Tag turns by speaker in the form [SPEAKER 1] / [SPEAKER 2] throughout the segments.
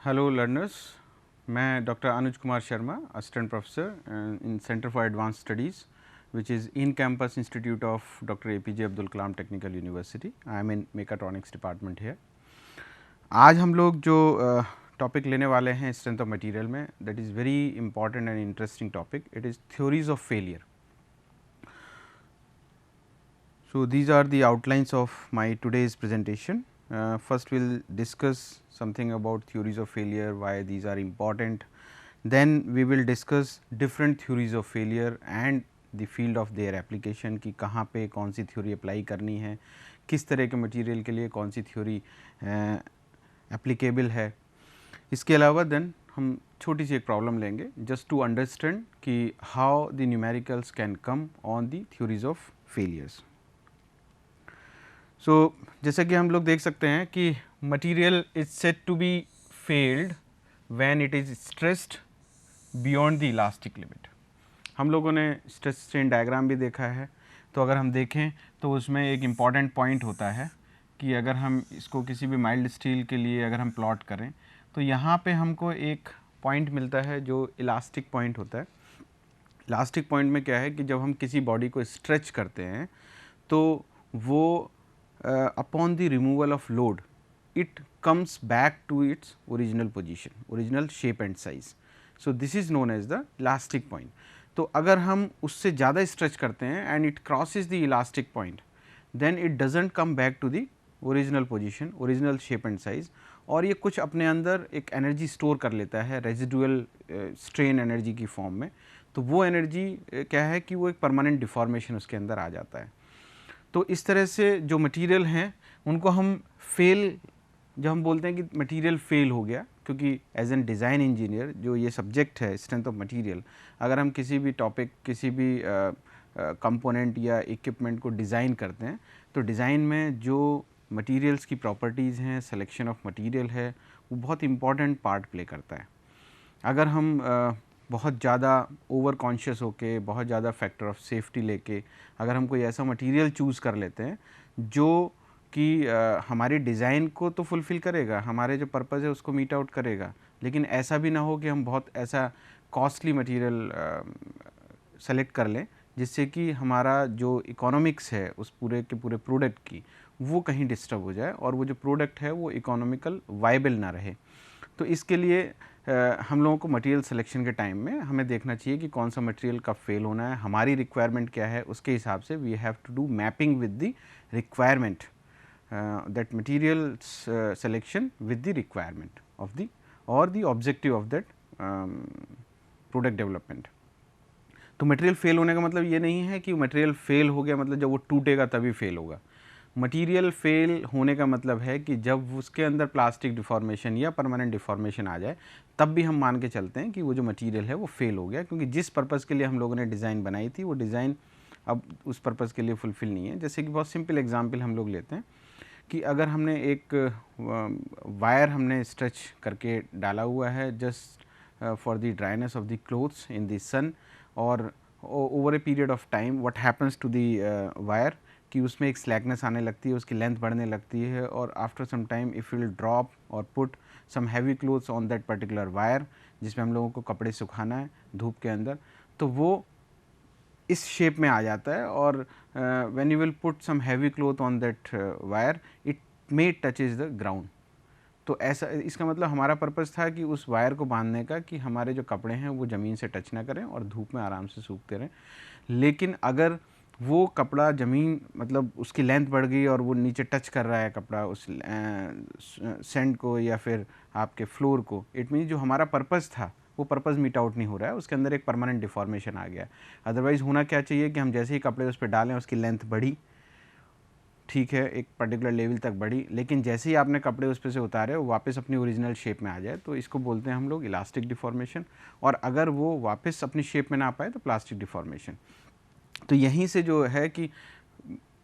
[SPEAKER 1] Hello learners, मैं doctor Anuj Kumar Sharma, assistant professor in centre for advance studies which is in campus institute of doctor APJ Abdul Kalam technical university. I am in mechatronics department है। आज हम लोग जो topic लेने वाले हैं स्ट्रेंथ ऑफ मटेरियल में, that is very important and interesting topic. It is theories of failure. So, these are the outlines of my today's presentation. First we will discuss something about theories of failure, why these are important. Then we will discuss different theories of failure and the field of their application कि कहाँ पे कौन सी theory apply करनी है, किस तरह के material के लिए कौन सी theory applicable है। इसके अलावा then हम छोटी सी एक प्रॉब्लम लेंगे just to understand कि how the numericals can come on the theories of failures. सो जैसा कि हम लोग देख सकते हैं कि material is set to be failed when it is stressed beyond the elastic limit. हम लोगों ने स्ट्रेस स्ट्रेन डायग्राम भी देखा है, तो अगर हम देखें तो उसमें एक इम्पॉर्टेंट पॉइंट होता है कि अगर हम इसको किसी भी माइल्ड स्टील के लिए अगर हम प्लॉट करें तो यहाँ पे हमको एक पॉइंट मिलता है जो इलास्टिक पॉइंट होता है। इलास्टिक पॉइंट में क्या है कि जब हम किसी बॉडी को स्ट्रेच करते हैं तो वो upon the removal of load it comes back to its original position, original shape and size. So, this is known as the elastic point. तो अगर हम उससे ज़्यादा स्ट्रेच करते हैं and it crosses the elastic point, then it doesn't come back to the original position, original shape and size, और ये कुछ अपने अंदर एक एनर्जी स्टोर कर लेता है रेजिडुअल स्ट्रेन एनर्जी की फॉर्म में। तो वो एनर्जी क्या है कि वो एक परमानेंट डिफॉर्मेशन उसके अंदर आ जाता है। तो इस तरह से जो मटेरियल हैं उनको हम फेल, जब हम बोलते हैं कि मटेरियल फेल हो गया, क्योंकि एज एन डिज़ाइन इंजीनियर जो ये सब्जेक्ट है स्ट्रेंथ ऑफ मटेरियल, अगर हम किसी भी टॉपिक, किसी भी कंपोनेंट या इक्विपमेंट को डिज़ाइन करते हैं तो डिज़ाइन में जो मटेरियल्स की प्रॉपर्टीज़ हैं, सिलेक्शन ऑफ मटेरियल है, वो बहुत इंपॉर्टेंट पार्ट प्ले करता है। अगर हम बहुत ज़्यादा ओवर कॉन्शियस होके, बहुत ज़्यादा फैक्टर ऑफ सेफ्टी लेके अगर हम कोई ऐसा मटेरियल चूज़ कर लेते हैं जो कि हमारी डिज़ाइन को तो फुलफ़िल करेगा, हमारे जो पर्पज़ है उसको मीट आउट करेगा, लेकिन ऐसा भी ना हो कि हम बहुत ऐसा कॉस्टली मटेरियल सेलेक्ट कर लें जिससे कि हमारा जो इकोनॉमिक्स है उस पूरे के पूरे प्रोडक्ट की वो कहीं डिस्टर्ब हो जाए और वो जो प्रोडक्ट है वो इकोनॉमिकल वाइबल ना रहे। तो इसके लिए हम लोगों को मटेरियल सिलेक्शन के टाइम में हमें देखना चाहिए कि कौन सा मटेरियल कब फेल होना है, हमारी रिक्वायरमेंट क्या है, उसके हिसाब से we have to do mapping with the requirement, that material selection with the requirement of the और the objective of that product development. तो मटेरियल फेल होने का मतलब ये नहीं है कि मटेरियल फेल हो गया मतलब जब वो टूटेगा तभी फेल होगा। मटेरियल फेल होने का मतलब है कि जब उसके अंदर प्लास्टिक डिफॉर्मेशन या परमानेंट डिफॉर्मेशन आ जाए तब भी हम मान के चलते हैं कि वो जो मटेरियल है वो फेल हो गया, क्योंकि जिस पर्पज़ के लिए हम लोगों ने डिज़ाइन बनाई थी वो डिज़ाइन अब उस पर्पज़ के लिए फुलफ़िल नहीं है। जैसे कि बहुत सिंपल एग्जांपल हम लोग लेते हैं कि अगर हमने एक वायर हमने स्ट्रेच करके डाला हुआ है just for the dryness of the clothes in the sun, और over a period of time what happens to the wire कि उसमें एक स्लैकनेस आने लगती है, उसकी लेंथ बढ़ने लगती है, और after some time if will drop और put some heavy clothes on that particular wire जिसमें हम लोगों को कपड़े सुखाना है धूप के अंदर, तो वो इस शेप में आ जाता है। और when you will put some heavy cloth on that wire it may touches the ground. तो ऐसा, इसका मतलब हमारा पर्पज़ था कि उस वायर को बांधने का कि हमारे जो कपड़े हैं वो ज़मीन से टच ना करें और धूप में आराम से सूखते रहें। लेकिन अगर वो कपड़ा ज़मीन मतलब उसकी लेंथ बढ़ गई और वो नीचे टच कर रहा है कपड़ा उस सैंड को या फिर आपके फ्लोर को, इट मीन जो हमारा पर्पज़ था वो पर्पज़ मीट आउट नहीं हो रहा है, उसके अंदर एक परमानेंट डिफॉर्मेशन आ गया। अदरवाइज़ होना क्या चाहिए कि हम जैसे ही कपड़े उस पर डालें उसकी लेंथ बढ़ी, ठीक है, एक पर्टिकुलर लेवल तक बढ़ी, लेकिन जैसे ही आपने कपड़े उस पर से उतारे वो वापस अपनी ओरिजिनल शेप में आ जाए, तो इसको बोलते हैं हम लोग इलास्टिक डिफॉर्मेशन। और अगर वो वापस अपनी शेप में ना आ पाए तो प्लास्टिक डिफॉर्मेशन। तो यहीं से जो है कि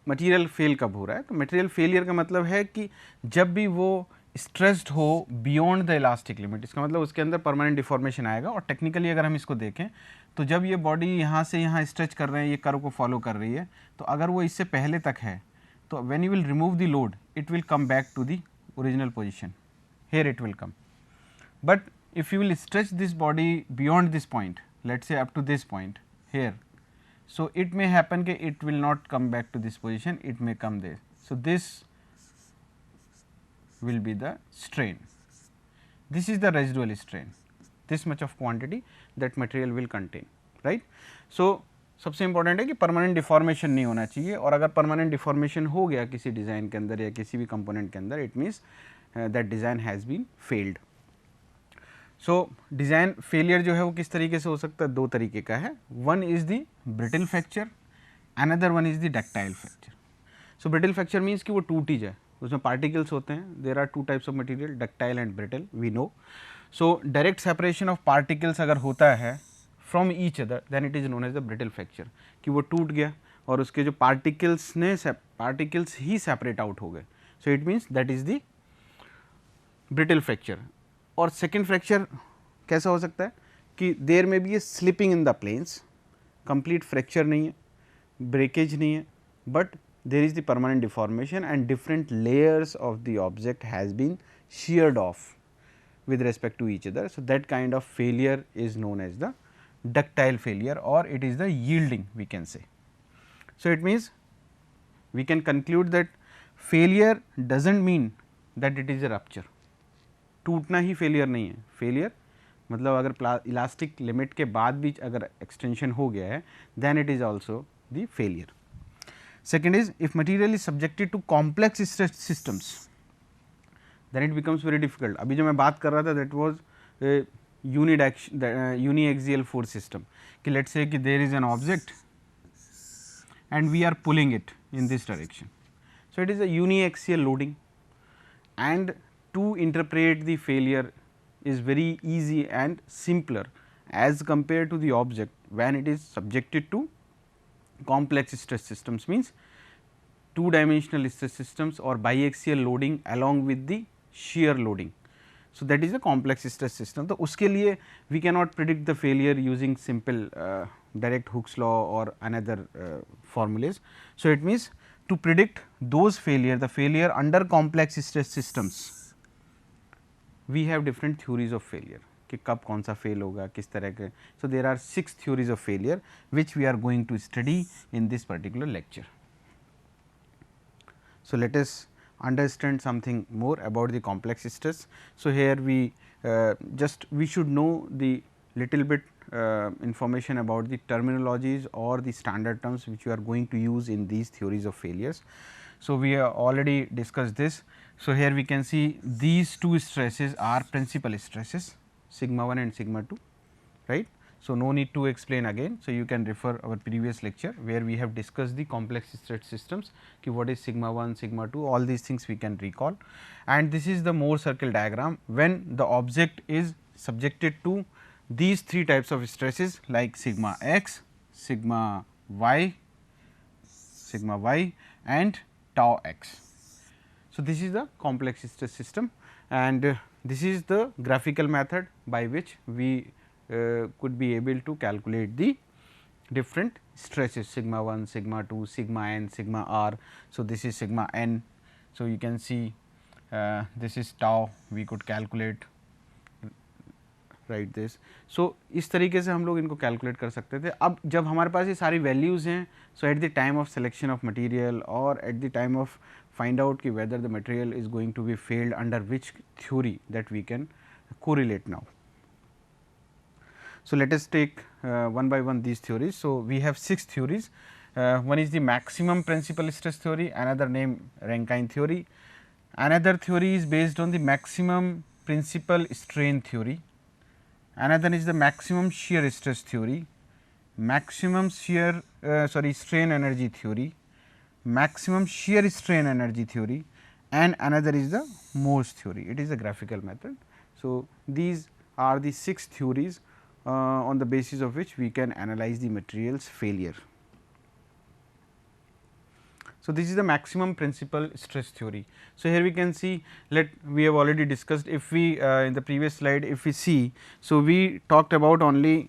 [SPEAKER 1] मटेरियल फेल कब हो रहा है, तो मटेरियल फेलियर का मतलब है कि जब भी वो स्ट्रेस्ड हो बियॉन्ड द इलास्टिक लिमिट, इसका मतलब उसके अंदर परमानेंट डिफॉर्मेशन आएगा। और टेक्निकली अगर हम इसको देखें तो जब ये बॉडी यहाँ से यहाँ स्ट्रेच कर रहे हैं, ये कर्व को फॉलो कर रही है, तो अगर वो इससे पहले तक है तो when you will remove the load it will come back to the original position, here it will come. but if you will stretch this body beyond this point, let us say up to this point here, so it may happen that it will not come back to this position, it may come there. So, this will be the strain, this is the residual strain, this much of quantity that material will contain, right. So, सबसे important है कि permanent deformation नहीं होना चाहिए, और अगर permanent deformation हो गया किसी डिज़ाइन के अंदर या किसी भी कंपोनेंट के अंदर, it means that design has been failed. So design failure जो है वो किस तरीके से हो सकता है, दो तरीके का है. One is the brittle fracture, another one is the ductile fracture. So brittle fracture means कि वो टूट ही जाए, उसमें पार्टिकल्स होते हैं. There are two types of material, ductile and brittle, we know. So direct separation of particles अगर होता है from each other, then it is known as the brittle fracture, कि वो टूट गया और उसके जो पार्टिकल्स ही सेपरेट आउट हो गए. So it means that is the brittle fracture. और सेकेंड फ्रैक्चर कैसा हो सकता है कि देयर में भी ये slipping in the planes, complete fracture नहीं है, ब्रेकेज नहीं है, but there is the permanent deformation and different layers of the object has been sheared off with respect to each other. So, that kind of failure is known as the ductile failure, or it is the yielding, we can say. So, it means we can conclude that failure does not mean that it is a rupture. टूटना ही failure नहीं है. Failure मतलब अगर elastic limit के बाद भी अगर extension हो गया है, then it is also the failure. Second is if material is subjected to complex stress systems, then it becomes very difficult. अभी जो मैं बात कर रहा था that was uniaxial force system, कि लेट्स से कि there is an object and we are pulling it in this direction. So, it is a uniaxial loading, and to interpret the failure is very easy and simpler as compared to the object when it is subjected to complex stress systems, means two dimensional stress systems or biaxial loading along with the shear loading. So, that is a complex stress system. तो उसके लिए we cannot predict the failure using simple direct Hooke's law or another formulas. So, it means to predict those failure, the failure under complex stress systems, we have different theories of failure, कि कब कौन सा fail होगा, किस तरह के. So, there are 6 theories of failure which we are going to study in this particular lecture. So, let us understand something more about the complex stress. So, here we we should know the little bit information about the terminologies or the standard terms which you are going to use in these theories of failures. So, we have already discussed this. So, here we can see these two stresses are principal stresses, sigma 1 and sigma 2, right. So, no need to explain again. So, you can refer our previous lecture where we have discussed the complex stress systems, ki what is sigma 1, sigma 2, all these things we can recall. And this is the Mohr circle diagram when the object is subjected to these three types of stresses like sigma x, sigma y and tau x. So, this is the complex stress system, and this is the graphical method by which we could be able to calculate the different stresses, sigma 1, sigma 2, sigma n, sigma r. So, this is sigma n. So, you can see this is tau, we could calculate right this. So, इस तरीके से हम लोग इनको calculate कर सकते थे. अब जब हमारे पास ये सारी वैल्यूज़ हैं, so at the time of selection of material और at the time of find out कि whether the material is going to be failed under which theory, that we can correlate now. So, let us take one by one these theories. So, we have 6 theories. One is the maximum principal stress theory, another name Rankine theory. Another theory is based on the maximum principal strain theory. Another is the maximum shear stress theory, maximum strain energy theory, maximum shear strain energy theory, and another is the Mohr's theory. It is a graphical method. So, these are the 6 theories on the basis of which we can analyze the material's failure. So, this is the maximum principal stress theory. So, here we can see, we have already discussed, if we in the previous slide if we see, so we talked about only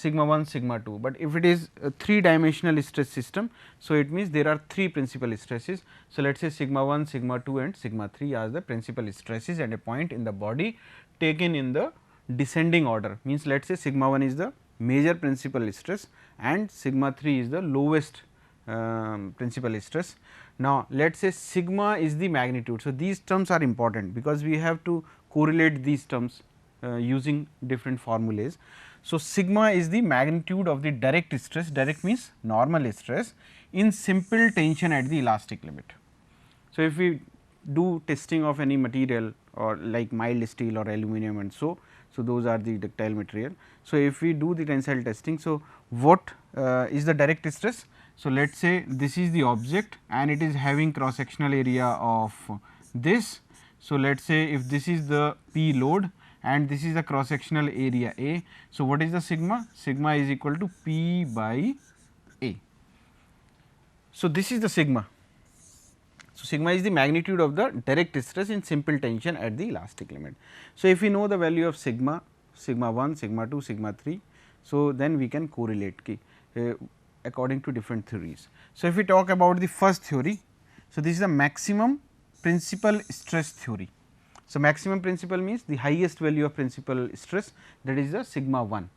[SPEAKER 1] sigma 1, sigma 2, but if it is a 3-dimensional stress system, so it means there are 3 principal stresses. So, let us say sigma 1, sigma 2 and sigma 3 are the principal stresses at a point in the body taken in the descending order, means let us say sigma 1 is the major principal stress and sigma 3 is the lowest principal stress. Now, let us say sigma is the magnitude. So, these terms are important because we have to correlate these terms using different formulas. So, sigma is the magnitude of the direct stress, direct means normal stress in simple tension at the elastic limit. So, if we do testing of any material or like mild steel or aluminum and so those are the ductile material. So, if we do the tensile testing, so what is the direct stress? So, let us say this is the object and it is having cross sectional area of this. So, let us say if this is the P load and this is the cross sectional area A. So, what is the sigma? Sigma is equal to P by A. So, this is the sigma. So, sigma is the magnitude of the direct stress in simple tension at the elastic limit. So, if we know the value of sigma, sigma 1, sigma 2, sigma 3, so then we can correlate according to different theories. So, if we talk about the first theory, so this is the maximum principal stress theory. So, maximum principal means the highest value of principal stress, that is the sigma 1.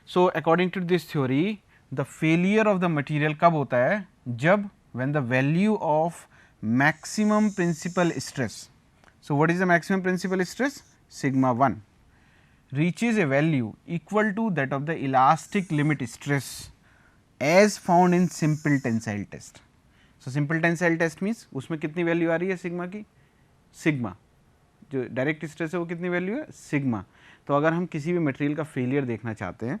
[SPEAKER 1] So, according to this theory, the failure of the material कब होता है? जब when the value of maximum principal stress. So, what is the maximum principal stress? Sigma 1 reaches a value equal to that of the elastic limit stress as found in simple tensile test. So, simple tensile test means उसमें कितनी value आ रही है sigma की? Sigma जो direct stress है वो कितनी value है? सिग्मा. तो अगर हम किसी भी मटेरियल का फेलियर देखना चाहते हैं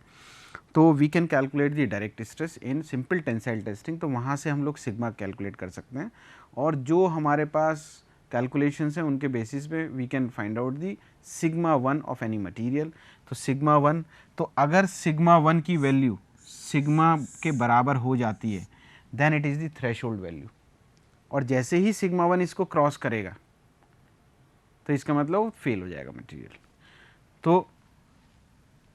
[SPEAKER 1] तो we can calculate the direct stress in simple tensile testing. तो वहाँ से हम लोग सिग्मा कैलकुलेट कर सकते हैं और जो हमारे पास कैलकुलेशंस हैं उनके बेसिस पे we can find out the sigma 1 of any material. तो सिग्मा 1, तो अगर सिग्मा 1 की वैल्यू सिग्मा के बराबर हो जाती है then it is the threshold value, और जैसे ही सिग्मा 1 इसको क्रॉस करेगा तो इसका मतलब फेल हो जाएगा मटेरियल. तो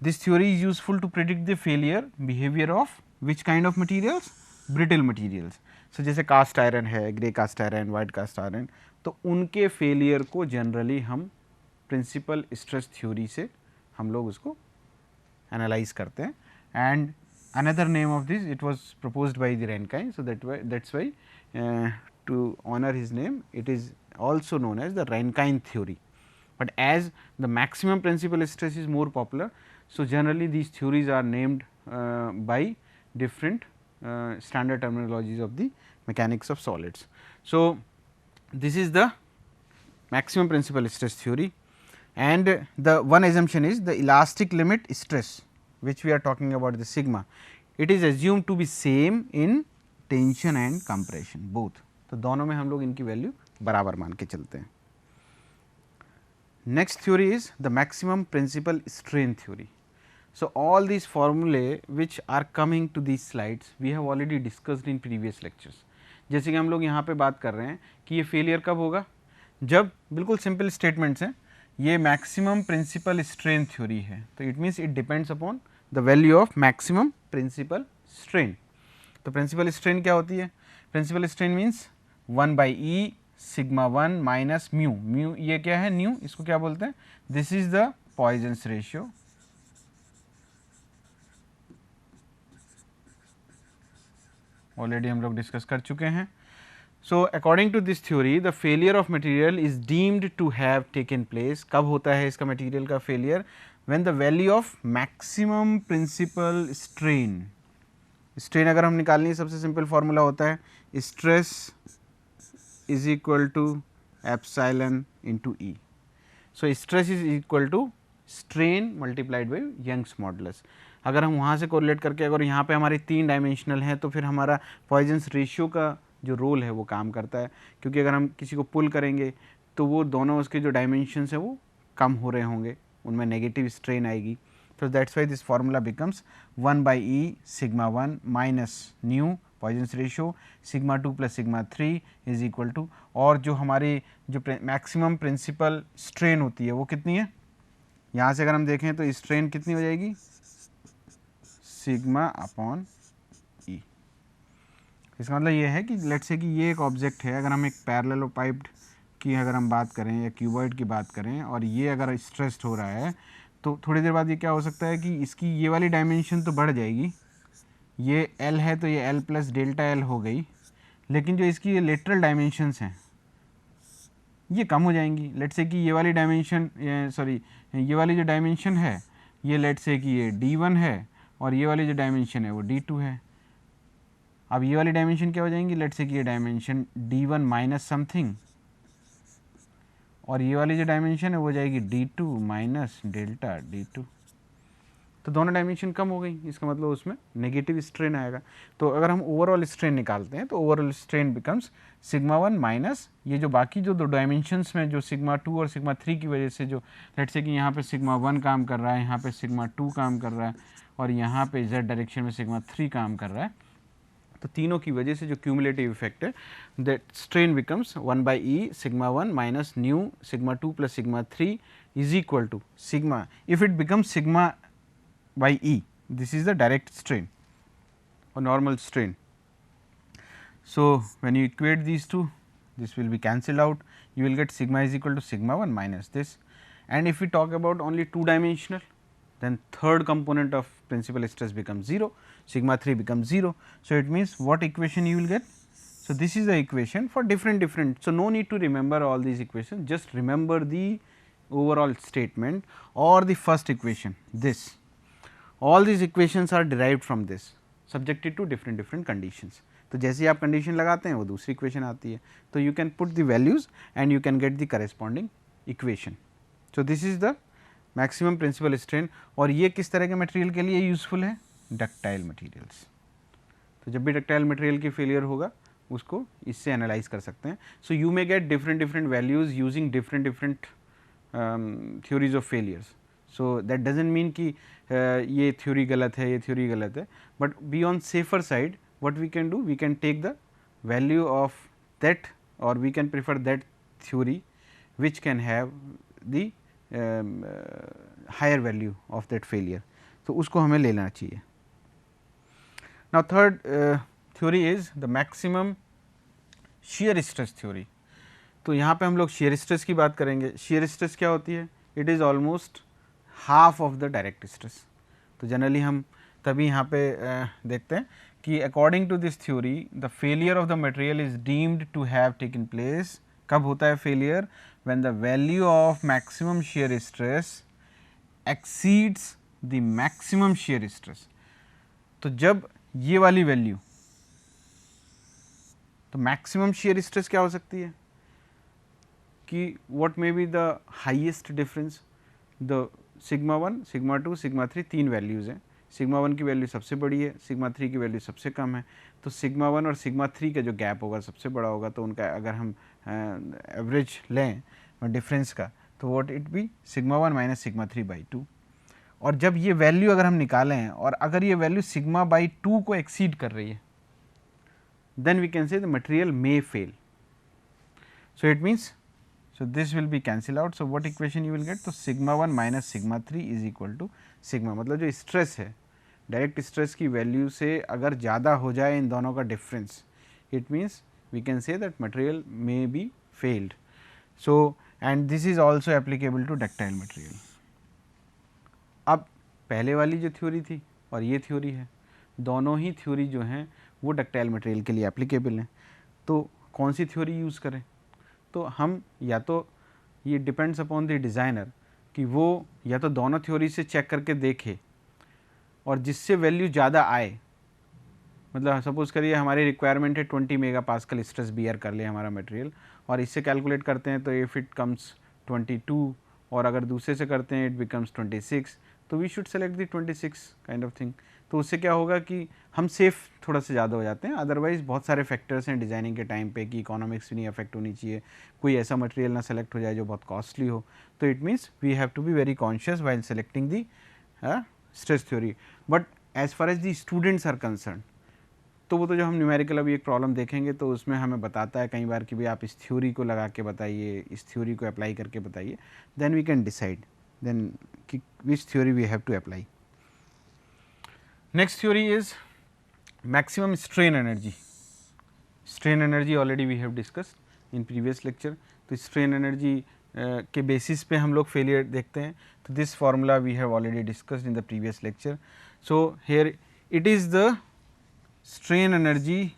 [SPEAKER 1] this theory is useful to predict the failure behaviour of which kind of materials? Brittle materials. So जैसे कास्ट आयरन है, grey cast iron, white cast iron, तो उनके फेलियर को जनरली हम प्रिंसिपल स्ट्रेस थ्योरी से हम लोग उसको एनालाइज करते हैं. And another name of this, it was proposed by the Rankine. So, that's why to honor his name it is also known as the Rankine theory. But as the maximum principal stress is more popular, so generally these theories are named by different standard terminologies of the mechanics of solids. So, this is the maximum principal stress theory, and the one assumption is the elastic limit stress which we are talking about, the sigma, it is assumed to be same in tension and compression both. तो दोनों में हम लोग इनकी value बराबर मान के चलते हैं. Next theory is the maximum principal strain theory. So, all these formulae which are coming to these slides we have already discussed in previous lectures. जैसे कि हम लोग यहाँ पे बात कर रहे हैं कि ये फेलियर कब होगा? जब बिल्कुल सिंपल स्टेटमेंट्स हैं, ये मैक्सिमम प्रिंसिपल स्ट्रेन थ्योरी है, तो it means it depends upon the value of maximum principal strain. तो प्रिंसिपल स्ट्रेन क्या होती है? Principal strain means 1 by E sigma 1 minus mu. Mu ये क्या है? न्यू. इसको क्या बोलते हैं? This is the Poisson's ratio. Already हम लोग डिस्कस कर चुके हैं. So, according to this theory the failure of material is deemed to have taken place. कब होता है इसका मटेरियल का failure? When the value of maximum principal strain, strain अगर हम निकालनी है सबसे सिंपल फार्मूला होता है stress is equal to epsilon into E. So stress is equal to strain multiplied by Young's modulus. अगर हम वहाँ से कोरिलेट करके अगर यहाँ पे हमारे 3 डायमेंशनल है तो फिर हमारा पॉइजन्स रेशियो का जो रोल है वो काम करता है, क्योंकि अगर हम किसी को पुल करेंगे तो वो दोनों उसके जो डायमेंशंस है वो कम हो रहे होंगे, उनमें नेगेटिव स्ट्रेन आएगी. तो that's why this formula becomes 1 by E sigma 1 minus nu Poisson's ratio sigma 2 plus sigma 3 is equal to, और जो हमारी जो मैक्सिमम प्रिंसिपल स्ट्रेन होती है वो कितनी है? यहाँ से अगर हम देखें तो स्ट्रेन कितनी हो जाएगी? सिग्मा अपॉन ई। इसका मतलब ये है कि लेट्स से कि ये एक ऑब्जेक्ट है, अगर हम एक पैरेललोपाइप्ड की अगर हम बात करें या क्यूबॉइड की बात करें और ये अगर स्ट्रेस्ड हो रहा है तो थोड़ी देर बाद ये क्या हो सकता है कि इसकी ये वाली डायमेंशन तो बढ़ जाएगी, ये L है तो ये L प्लस डेल्टा L हो गई, लेकिन जो इसकी ये लेटरल डायमेंशंस हैं ये कम हो जाएंगी। लेट्स से कि ये वाली डायमेंशन सॉरी ये वाली जो डायमेंशन है ये लेट्स से कि ये D1 है और ये वाली जो डायमेंशन है वो D2 है। अब ये वाली डायमेंशन क्या हो जाएंगी, लेट्स से कि ये डायमेंशन D1 माइनस समथिंग और ये वाली जो डायमेंशन है वो जाएगी D2 माइनस डेल्टा D2। तो दोनों डायमेंशन कम हो गई, इसका मतलब उसमें नेगेटिव स्ट्रेन आएगा। तो अगर हम ओवरऑल स्ट्रेन निकालते हैं तो overall strain becomes sigma 1 minus ये जो बाकी जो दो डायमेंशंस में जो सिग्मा 2 और सिग्मा 3 की वजह से जो लेट्स से कि यहाँ पे सिग्मा 1 काम कर रहा है, यहाँ पे सिग्मा 2 काम कर रहा है और यहाँ पे z डायरेक्शन में सिग्मा 3 काम कर रहा है, तो तीनों की वजह से जो क्यूमुलेटिव इफेक्ट है that strain becomes 1 by E sigma 1 minus nu sigma 2 plus sigma 3 is equal to sigma, if it becomes sigma by E, this is the direct strain or normal strain. So, when you equate these two, this will be cancelled out, you will get sigma is equal to sigma 1 minus this. And if we talk about only two dimensional, then third component of principal stress becomes 0, sigma 3 becomes 0. So, it means what equation you will get? So, this is the equation for different. So, no need to remember all these equations, just remember the overall statement or the first equation, this. All these equations are derived from this, subjected to different conditions. तो जैसे ही आप condition लगाते हैं वो दूसरी equation आती है, तो you can put the values and you can get the corresponding equation. So this is the maximum principal strain. और ये किस तरह के मटेरियल के लिए यूजफुल है? Ductile materials. तो जब भी डक्टाइल मटेरियल की फेलियर होगा उसको इससे एनालाइज कर सकते हैं. So you may get different values using different theories of failures. So that doesn't mean कि ये थ्योरी गलत है, ये थ्योरी गलत है, but be on safer side what we can do, we can take the value of that और we can prefer that theory which can have the higher value of that failure. तो उसको हमें लेना चाहिए. Now third theory is the maximum shear stress theory. तो यहाँ पे हम लोग शियर स्ट्रेस की बात करेंगे. शियर स्ट्रेस क्या होती है? It is almost half of the direct stress. तो जनरली हम तभी यहाँ पे देखते हैं कि according to this theory the failure of the material is deemed to have taken place. कब होता है failure? When the value of maximum shear stress exceeds the maximum shear stress. तो जब ये वाली वैल्यू, तो मैक्सिमम शियर स्ट्रेस क्या हो सकती है कि what may be the highest difference, the sigma 1, sigma 2, sigma 3 तीन वैल्यूज़ हैं. सिग्मा 1 की वैल्यू सबसे बड़ी है, सिग्मा 3 की वैल्यू सबसे कम है. तो सिग्मा 1 और सिग्मा 3 का जो गैप होगा सबसे बड़ा होगा. तो उनका अगर हम एवरेज लें डिफरेंस का तो what it be sigma 1 minus sigma 3 by 2. और जब ये वैल्यू अगर हम निकालें और अगर ये वैल्यू सिग्मा बाई 2 को एक्सीड कर रही है then we can say the material may fail. So it means so this will be cancel out. So what equation you will get? तो sigma 1 minus sigma 3 is equal to sigma. मतलब जो stress है direct stress की value से अगर ज़्यादा हो जाए इन दोनों का difference, it means we can say that material may be failed. So and this is also applicable to ductile material. अब पहले वाली जो थ्योरी थी और ये थ्योरी है, दोनों ही थ्योरी जो हैं वो डक्टाइल मटेरियल के लिए एप्लीकेबल हैं. तो कौन सी थ्योरी यूज़ करें? तो हम या तो ये डिपेंड्स अपॉन द डिज़ाइनर कि वो या तो दोनों थ्योरी से चेक करके देखे और जिससे वैल्यू ज़्यादा आए, मतलब सपोज़ करिए हमारी रिक्वायरमेंट है 20 मेगा पास्कल स्ट्रेस बियर कर ले हमारा मटेरियल और इससे कैलकुलेट करते हैं तो इफ़ इट कम्स 22 और अगर दूसरे से करते हैं इट बिकम्स 26, तो we should select the 26 kind of thing. तो उससे क्या होगा कि हम सेफ़ थोड़ा सा ज़्यादा हो जाते हैं. अदरवाइज़ बहुत सारे फैक्टर्स हैं डिज़ाइनिंग के टाइम पे कि इकोनॉमिक्स भी नहीं अफेक्ट होनी चाहिए, कोई ऐसा मटेरियल ना सेलेक्ट हो जाए जो बहुत कॉस्टली हो. तो it means we have to be very conscious while selecting the stress theory. But as far as the students are concerned, तो वो तो जो हम न्यूमेरिकल अभी एक प्रॉब्लम देखेंगे तो उसमें हमें बताता है कई बार कि भाई आप इस थ्योरी को लगा के बताइए, इस थ्योरी को अप्लाई करके बताइए, then we can decide then कि which theory we have to apply. Next theory is maximum strain energy. Strain energy already we have discussed in previous lecture. तो strain energy के basis पे हम लोग failure देखते हैं. तो this formula we have already discussed in the previous lecture. So here it is the strain energy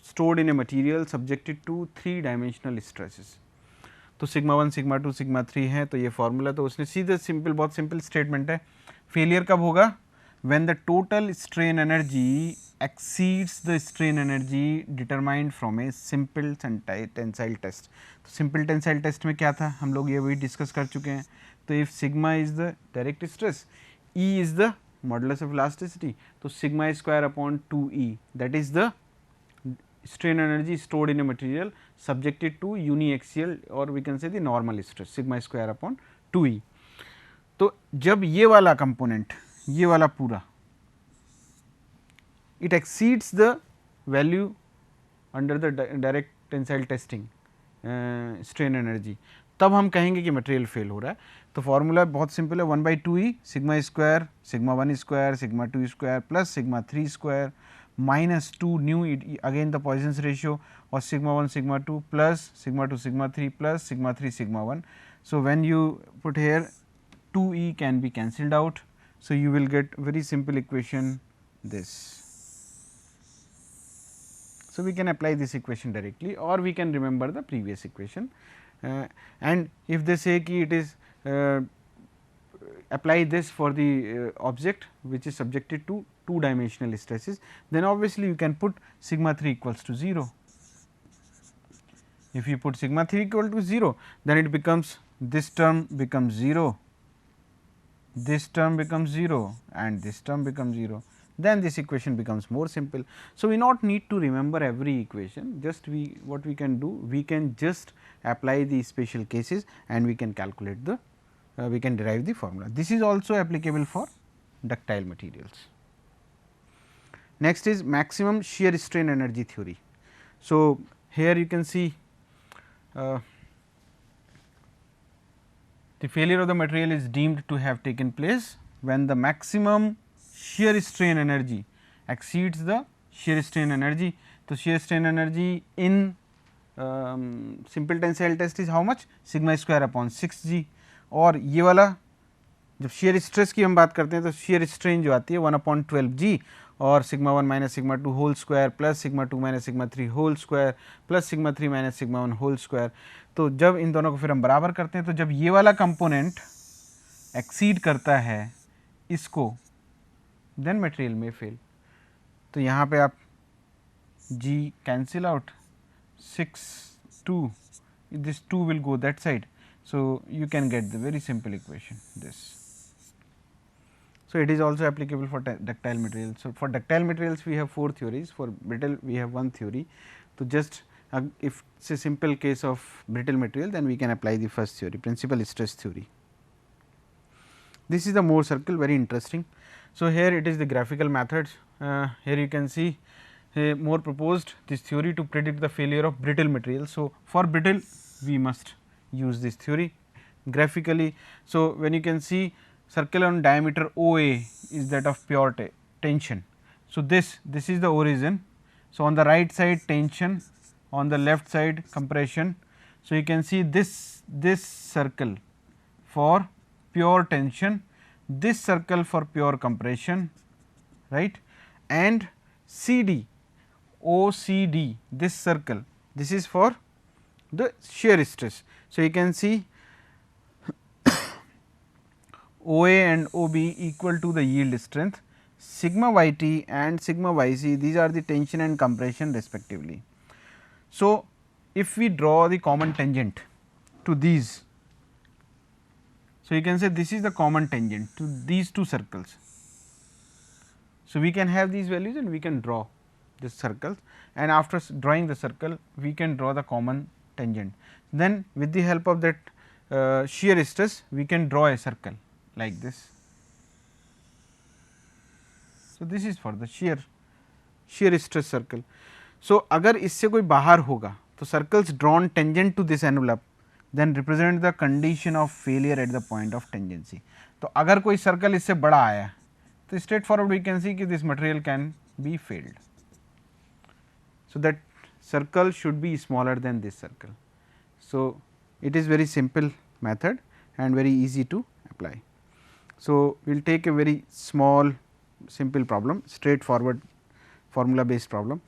[SPEAKER 1] stored in a material subjected to 3 dimensional stresses. तो sigma 1, sigma 2, sigma 3 है. तो ये फॉर्मूला तो उसने सीधे सिंपल, बहुत सिंपल स्टेटमेंट है. Failure कब होगा? When the total strain energy exceeds the strain energy determined from a simple tensile test. तो सिंपल टेंसाइल टेस्ट में क्या था, हम लोग ये वही डिस्कस कर चुके हैं. तो if sigma is the direct stress, E is the modulus of elasticity, तो sigma square upon 2e that is the strain energy stored in a material subjected to uniaxial or we can say the normal stress sigma square upon 2e. तो जब ये वाला component, ये वाला पूरा it exceeds the value under the direct tensile testing strain energy, तब हम कहेंगे कि मटेरियल फेल हो रहा है. तो फॉर्मूला बहुत सिंपल है, 1/2e sigma square sigma 1 square sigma 2 square plus sigma 3 square minus 2 nu again the Poisson's ratio or sigma 1 sigma 2 plus sigma 2 sigma 3 plus sigma 3 sigma 1. So when you put here 2e can be cancelled out. So you will get very simple equation this. So we can apply this equation directly or we can remember the previous equation. And if they say ki it is apply this for the object which is subjected to 2 dimensional stresses, then obviously you can put sigma 3 equals to 0. If you put sigma 3 equal to 0, then it becomes, this term becomes 0, this term becomes 0 and this term becomes 0, then this equation becomes more simple. So we not need to remember every equation, just what we can do, we can just apply the special cases and we can calculate the we can derive the formula. This is also applicable for ductile materials. Next is maximum shear strain energy theory. So here you can see the failure of the material is deemed to have taken place when the maximum shear strain energy exceeds the shear strain energy. So shear strain energy in simple tensile test is how much? Sigma square upon 6g. और ये वाला जब shear stress की हम बात करते हैं तो shear strain जो आती है 1/12g और sigma 1 minus sigma 2 whole square plus sigma 2 minus sigma 3 whole square plus sigma 3 minus sigma 1 whole square. तो जब इन दोनों को फिर हम बराबर करते हैं तो जब ये वाला कंपोनेंट एक्सीड करता है इसको, देन मटेरियल में फेल. तो यहाँ पे आप g cancel out, 6 2 this 2 will go that side. So you can get the very simple equation this. So it is also applicable for ductile materials. So for ductile materials we have 4 theories, for brittle we have 1 theory. So just if it is a simple case of brittle material, then we can apply the first theory, principal stress theory. This is the Mohr circle, very interesting. So here it is the graphical methods. Here you can see Mohr proposed this theory to predict the failure of brittle materials. So for brittle we must use this theory graphically. So when you can see circle on diameter OA is that of pure tension. So this is the origin. So on the right side tension, on the left side compression. So you can see this circle for pure tension, this circle for pure compression, right, and CD, OCD, this circle, this is for the shear stress. So you can see OA and OB equal to the yield strength, sigma YT and sigma YC, these are the tension and compression respectively. So if we draw the common tangent to these, so you can say this is the common tangent to these two circles. So we can have these values and we can draw this circle, and after drawing the circle we can draw the common tangent. Then with the help of that shear stress we can draw a circle like this. So this is for the shear stress circle. So अगर इससे कोई बाहर होगा तो circles drawn tangent to this envelope then represent the condition of failure at the point of tangency. तो अगर कोई circle इससे बड़ा आया तो straight forward we can see कि this material can be failed. So that circle should be smaller than this circle. So it is very simple method and very easy to apply. So we will take a very small simple problem, straightforward formula based problem.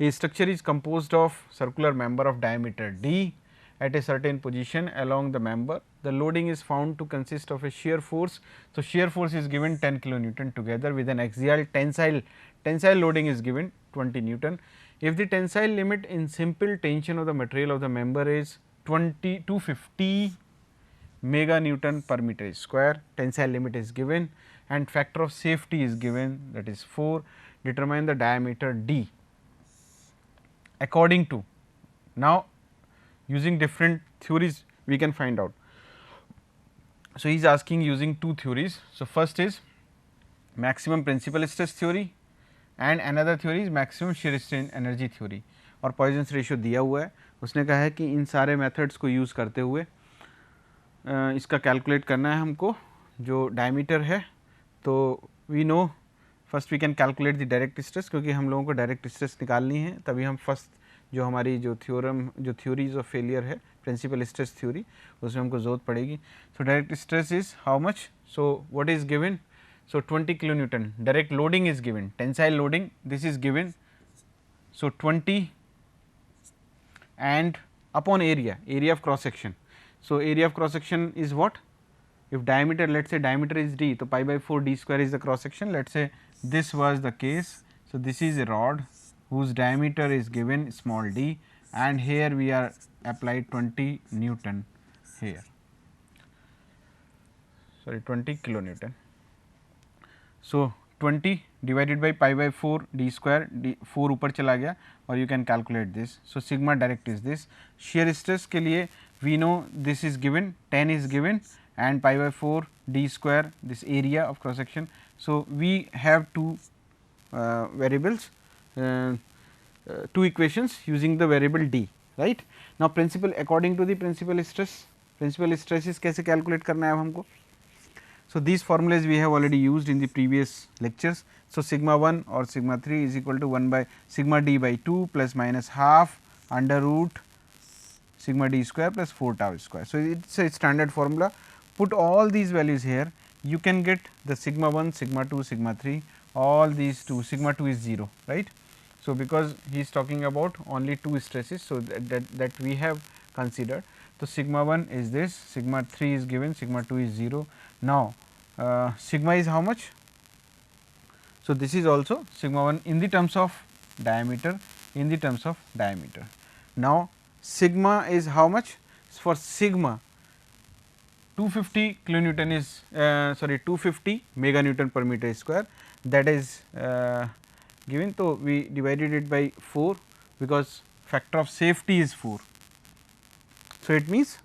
[SPEAKER 1] A structure is composed of circular member of diameter d at a certain position along the member. The loading is found to consist of a shear force. So shear force is given 10 kilonewton together with an axial tensile loading is given 20 Newton. If the tensile limit in simple tension of the material of the member is 250 mega Newton per meter square, tensile limit is given and factor of safety is given, that is 4. Determine the diameter d according to. Now using different theories we can find out. So he is asking using two theories. So first is maximum principal stress theory and another theory is maximum shear strain energy theory. और poisons ratio दिया हुआ है, उसने कहा है कि इन सारे methods को यूज़ करते हुए इसका कैलकुलेट करना है हमको जो डायमीटर है. तो we know first we can calculate the direct stress, क्योंकि हम लोगों को डायरेक्ट स्ट्रेस निकालनी है, तभी हम फर्स्ट जो हमारी जो थ्योरीज ऑफ फेलियर है प्रिंसिपल स्ट्रेस थ्योरी, उसमें हमको ज़रूरत पड़ेगी. So direct stress is how much, so what is given, so 20 kilonewton, direct loading is given, tensile loading this is given, so 20 and upon area of cross section. So area of cross section is what, if diameter, let us say diameter is d, so pi by 4 d square is the cross section. Let us say this was the case. So this is a rod whose diameter is given small d and here we are applied 20 Newton here, sorry 20 kilonewton. So 20 divided by pi by 4 d square, 4 ऊपर चला गया और you can calculate this. So sigma direct is this. Shear stress के लिए we know this is given, 10 is given and pi by 4 d square, this area of cross section. So we have two variables, two equations using the variable d, right. Now principal, according to the principal stresses कैसे calculate करना है अब हमको. So these formulas we have already used in the previous lectures. So sigma 1 or sigma 3 is equal to 1 by sigma d by 2 plus minus half under root sigma d square plus 4 tau square. So it is a standard formula. Put all these values here, you can get the sigma 1, sigma 2, sigma 3, all these two, sigma 2 is 0, right. So because he is talking about only two stresses, so that we have considered. So sigma 1 is this, sigma 3 is given, sigma 2 is 0. Now sigma is how much? So this is also sigma 1 in the terms of diameter, Now sigma is how much? For sigma 250 kilonewton is 250 mega Newton per meter square, that is given. So we divided it by 4 because factor of safety is 4. So it means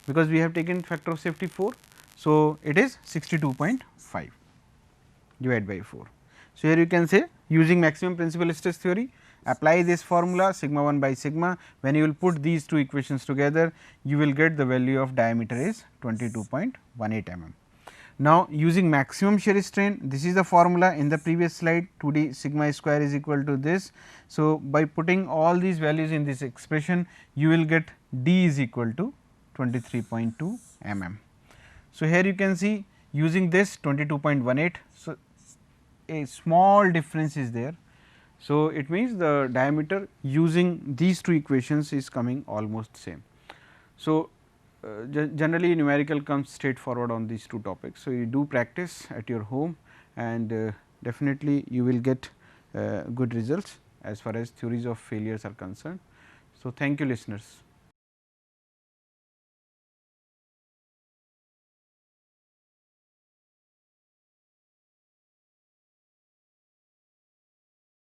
[SPEAKER 1] because we have taken factor of safety 4, so it is 62.5 divided by 4. So here you can say using maximum principal stress theory, apply this formula sigma 1 by sigma. When you will put these two equations together, you will get the value of diameter is 22.18 mm. Now using maximum shear strain, this is the formula in the previous slide, 2d sigma square is equal to this. So by putting all these values in this expression, you will get d is equal to 23.2 mm. So here you can see using this 22.18, so a small difference is there. So it means the diameter using these two equations is coming almost same. So generally numerical comes straightforward on these two topics. So you do practice at your home and definitely you will get good results as far as theories of failures are concerned. So thank you listeners.